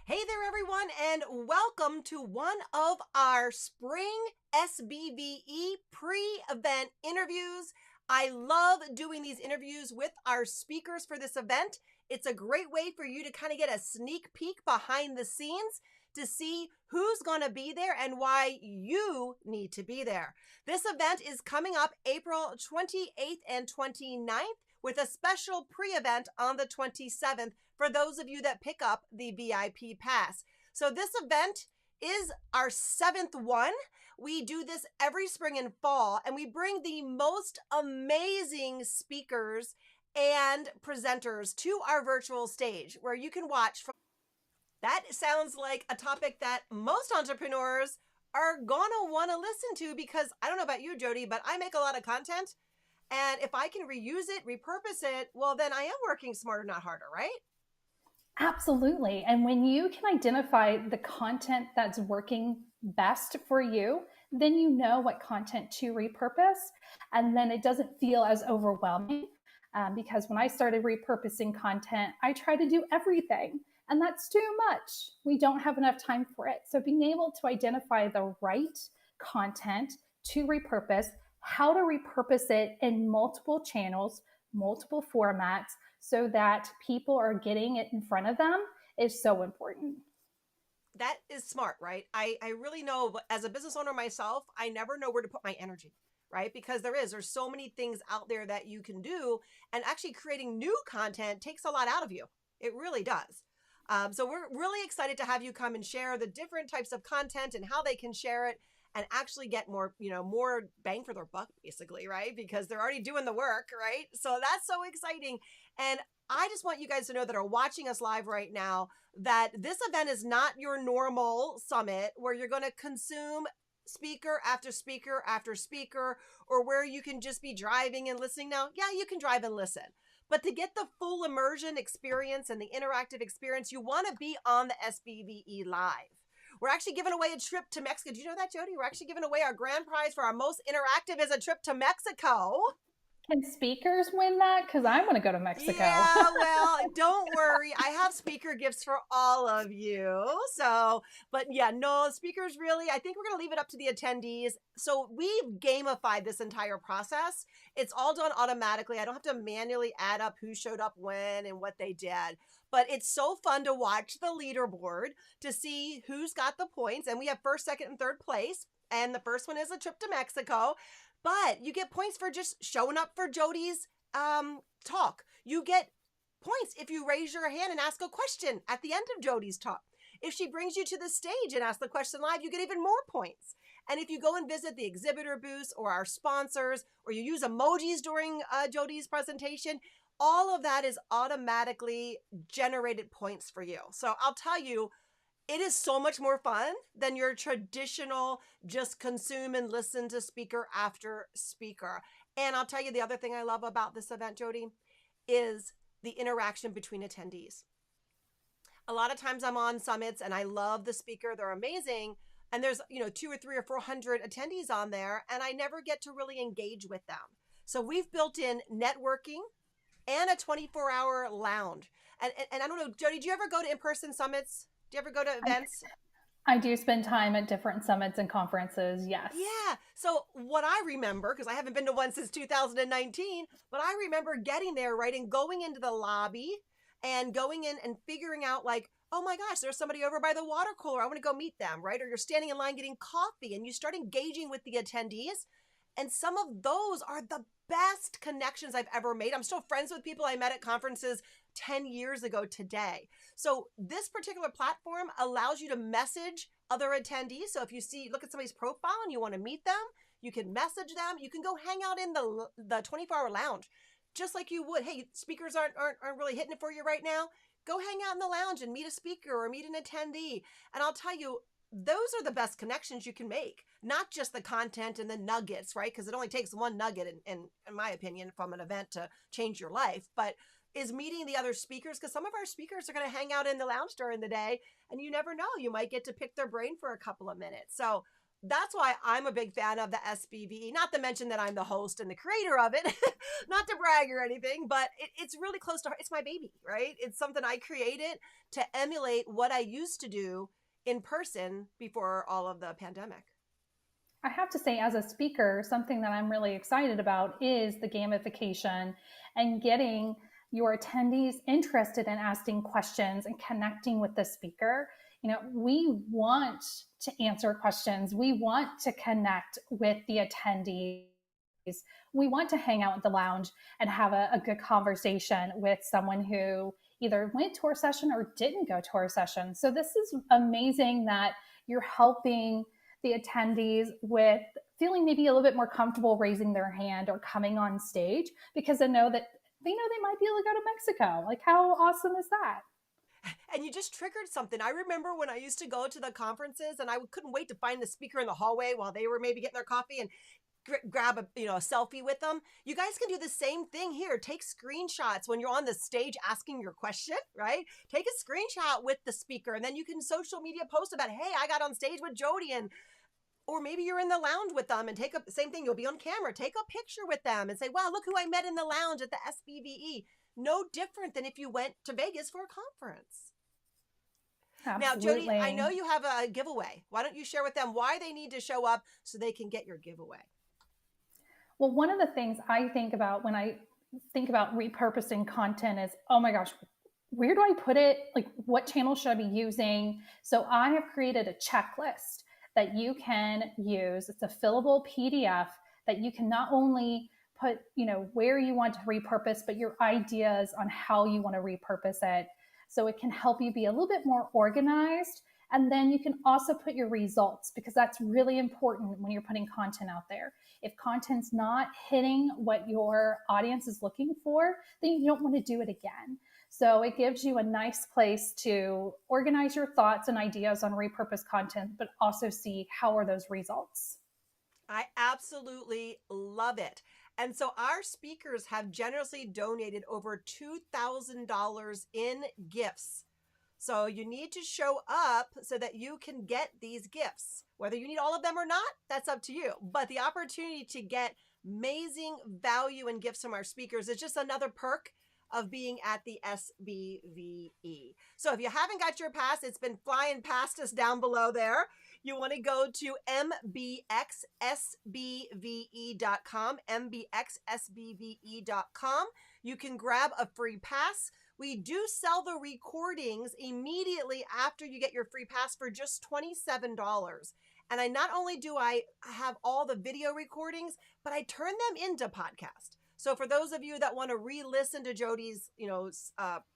Hey there, everyone, and welcome to one of our spring SBVE pre event interviews. I love doing these interviews with our speakers for this event. It's a great way for you to kind of get a sneak peek behind the scenes to see who's going to be there and why you need to be there. This event is coming up April 28th and 29th with a special pre-event on the 27th for those of you that pick up the VIP pass. So this event is our seventh one. We do this every spring and fall, and we bring the most amazing speakers and presenters to our virtual stage where you can watch from. That sounds like a topic that most entrepreneurs are gonna want to listen to because I don't know about you, Jody, but I make a lot of content. And if I can reuse it, repurpose it, well, then I am working smarter, not harder, right? Absolutely. And when you can identify the content that's working best for you, then you know what content to repurpose. And then it doesn't feel as overwhelming. Because when I started repurposing content, I try to do everything, and that's too much. We don't have enough time for it. So being able to identify the right content to repurpose, how to repurpose it in multiple channels, multiple formats, so that people are getting it in front of them is so important. That is smart, right? I really know as a business owner myself, I never know where to put my energy, right? Because there's so many things out there that you can do, and actually creating new content takes a lot out of you. It really does. So we're really excited to have you come and share the different types of content and how they can share it and actually get more, more bang for their buck, basically, right? Because they're already doing the work, right? So that's so exciting. And I just want you guys to know that are watching us live right now that this event is not your normal summit where you're going to consume speaker after speaker after speaker, or where you can just be driving and listening. Now, yeah, you can drive and listen, but to get the full immersion experience and the interactive experience, you want to be on the SBVE live. We're actually giving away a trip to Mexico. Do you know that, Jody? We're actually giving away our grand prize for our most interactive is a trip to Mexico. Can speakers win that? Because I want to go to Mexico. Yeah, well, don't worry. I have speaker gifts for all of you. So, but yeah, no, speakers really, I think we're going to leave it up to the attendees. So, we've gamified this entire process. It's all done automatically. I don't have to manually add up who showed up when and what they did. But it's so fun to watch the leaderboard to see who's got the points. And we have first, second, and third place. And the first one is a trip to Mexico. But you get points for just showing up for Jody's talk. You get points if you raise your hand and ask a question at the end of Jody's talk. If she brings you to the stage and asks the question live, you get even more points. And if you go and visit the exhibitor booths or our sponsors, or you use emojis during Jody's presentation, all of that is automatically generated points for you. So I'll tell you, it is so much more fun than your traditional just consume and listen to speaker after speaker. And I'll tell you the other thing I love about this event, Jody, is the interaction between attendees. A lot of times I'm on summits and I love the speaker, they're amazing. And there's, two or three or 400 attendees on there, and I never get to really engage with them. So we've built in networking and a 24-hour lounge. And I don't know, Jody, do you ever go to in-person summits? Do you ever go to events? I do spend time at different summits and conferences, yes. Yeah. So what I remember, because I haven't been to one since 2019, but I remember getting there, right, and going into the lobby and going in and figuring out like, oh my gosh, there's somebody over by the water cooler. I want to go meet them, right? Or you're standing in line getting coffee and you start engaging with the attendees. And some of those are the best connections I've ever made. I'm still friends with people I met at conferences 10 years ago today. So this particular platform allows you to message other attendees. So if you look at somebody's profile and you want to meet them, you can message them. You can go hang out in the 24-hour lounge, just like you would. Hey, speakers aren't really hitting it for you right now. Go hang out in the lounge and meet a speaker or meet an attendee. And I'll tell you, those are the best connections you can make, not just the content and the nuggets, right? Because it only takes one nugget, in my opinion, from an event to change your life, but is meeting the other speakers, because some of our speakers are going to hang out in the lounge during the day, and you never know, you might get to pick their brain for a couple of minutes. So that's why I'm a big fan of the SBVE. Not to mention that I'm the host and the creator of it, not to brag or anything, but it's really close to heart. It's my baby, right? It's something I created to emulate what I used to do in person before all of the pandemic. I have to say, as a speaker, something that I'm really excited about is the gamification and getting your attendees interested in asking questions and connecting with the speaker. You know, we want to answer questions, we want to connect with the attendees. We want to hang out at the lounge and have a good conversation with someone who either went to our session or didn't go to our session. So, this is amazing that you're helping the attendees with feeling maybe a little bit more comfortable raising their hand or coming on stage because they might be able to go to Mexico. Like, how awesome is that? And you just triggered something. I remember when I used to go to the conferences and I couldn't wait to find the speaker in the hallway while they were maybe getting their coffee and grab a selfie with them. You guys can do the same thing here. Take screenshots when you're on the stage asking your question, right? Take a screenshot with the speaker and then you can social media post about, hey, I got on stage with Jody, and or maybe you're in the lounge with them and take a same thing. You'll be on camera. Take a picture with them and say, wow, look who I met in the lounge at the SBVE. No different than if you went to Vegas for a conference. Now, Jody, Absolutely. I know you have a giveaway. Why don't you share with them why they need to show up so they can get your giveaway? Well, one of the things I think about when I think about repurposing content is, oh my gosh, where do I put it? Like, what channel should I be using? So I have created a checklist that you can use. It's a fillable PDF that you can not only put, where you want to repurpose, but your ideas on how you want to repurpose it. So it can help you be a little bit more organized. And then you can also put your results, because that's really important when you're putting content out there. If content's not hitting what your audience is looking for, then you don't want to do it again. So it gives you a nice place to organize your thoughts and ideas on repurposed content, but also see how are those results. I absolutely love it. And so our speakers have generously donated over $2,000 in gifts. So you need to show up so that you can get these gifts. Whether you need all of them or not, that's up to you. But the opportunity to get amazing value and gifts from our speakers is just another perk of being at the SBVE. So if you haven't got your pass, it's been flying past us down below there. You want to go to mbxsbve.com, mbxsbve.com. You can grab a free pass. We do sell the recordings immediately after you get your free pass for just $27. And I not only do I have all the video recordings, but I turn them into podcast. So for those of you that want to re-listen to Jody's,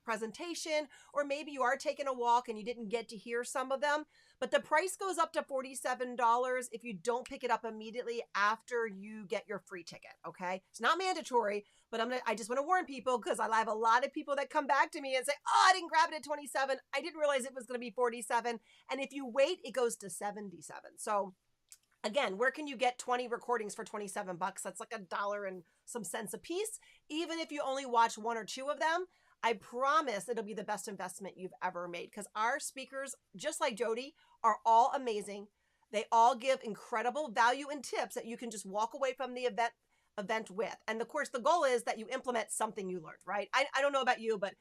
presentation, or maybe you are taking a walk and you didn't get to hear some of them, but the price goes up to $47 if you don't pick it up immediately after you get your free ticket. Okay, it's not mandatory, but I just want to warn people, because I have a lot of people that come back to me and say, "Oh, I didn't grab it at 27. I didn't realize it was going to be 47." And if you wait, it goes to 77. So again, where can you get 20 recordings for $27? That's like $1 and some cents a piece. Even if you only watch one or two of them, I promise it'll be the best investment you've ever made, because our speakers, just like Jody, are all amazing. They all give incredible value and tips that you can just walk away from the event with. And of course, the goal is that you implement something you learned, right? I don't know about you, but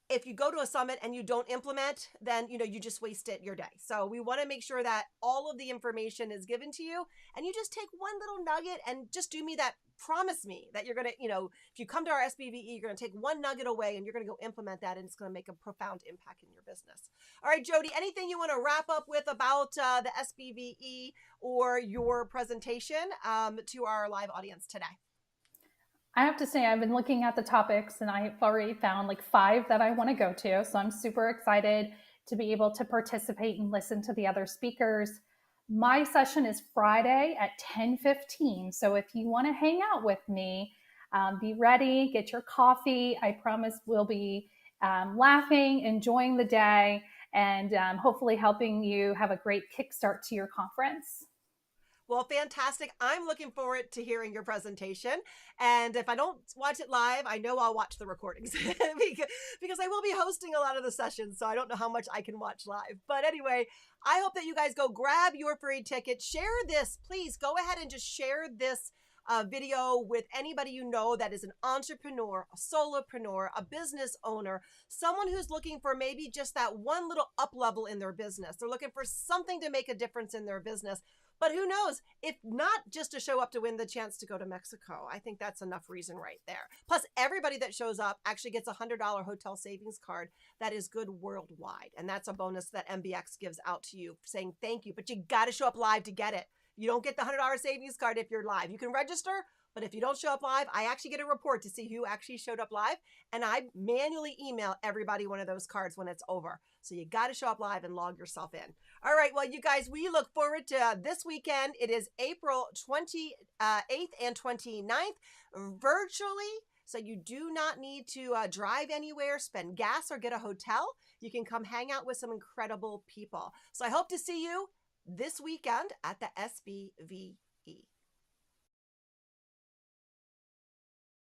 if you go to a summit and you don't implement, then you just wasted your day. So we want to make sure that all of the information is given to you, and you just take one little nugget and just do me that. Promise me that you're going to, if you come to our SBVE, you're going to take one nugget away and you're going to go implement that, and it's going to make a profound impact in your business. All right, Jody, anything you want to wrap up with about the SBVE or your presentation to our live audience today? I have to say, I've been looking at the topics and I've already found like 5 that I want to go to. So I'm super excited to be able to participate and listen to the other speakers. My session is Friday at 10:15. So if you want to hang out with me, be ready, get your coffee. I promise we'll be laughing, enjoying the day, and hopefully helping you have a great kickstart to your conference. Well, fantastic. I'm looking forward to hearing your presentation. And if I don't watch it live, I know I'll watch the recordings because I will be hosting a lot of the sessions. So I don't know how much I can watch live. But anyway, I hope that you guys go grab your free ticket. Share this. Please go ahead and just share this video with anybody you know that is an entrepreneur, a solopreneur, a business owner, someone who's looking for maybe just that one little up level in their business. They're looking for something to make a difference in their business. But who knows, if not just to show up to win the chance to go to Mexico. I think that's enough reason right there. Plus, everybody that shows up actually gets a $100 hotel savings card that is good worldwide. And that's a bonus that MBX gives out to you saying thank you. But you got to show up live to get it. You don't get the $100 savings card if you're live. You can register, but if you don't show up live, I actually get a report to see who actually showed up live. And I manually email everybody one of those cards when it's over. So you got to show up live and log yourself in. All right. Well, you guys, we look forward to this weekend. It is April 28th and 29th virtually. So you do not need to drive anywhere, spend gas, or get a hotel. You can come hang out with some incredible people. So I hope to see you this weekend at the SBV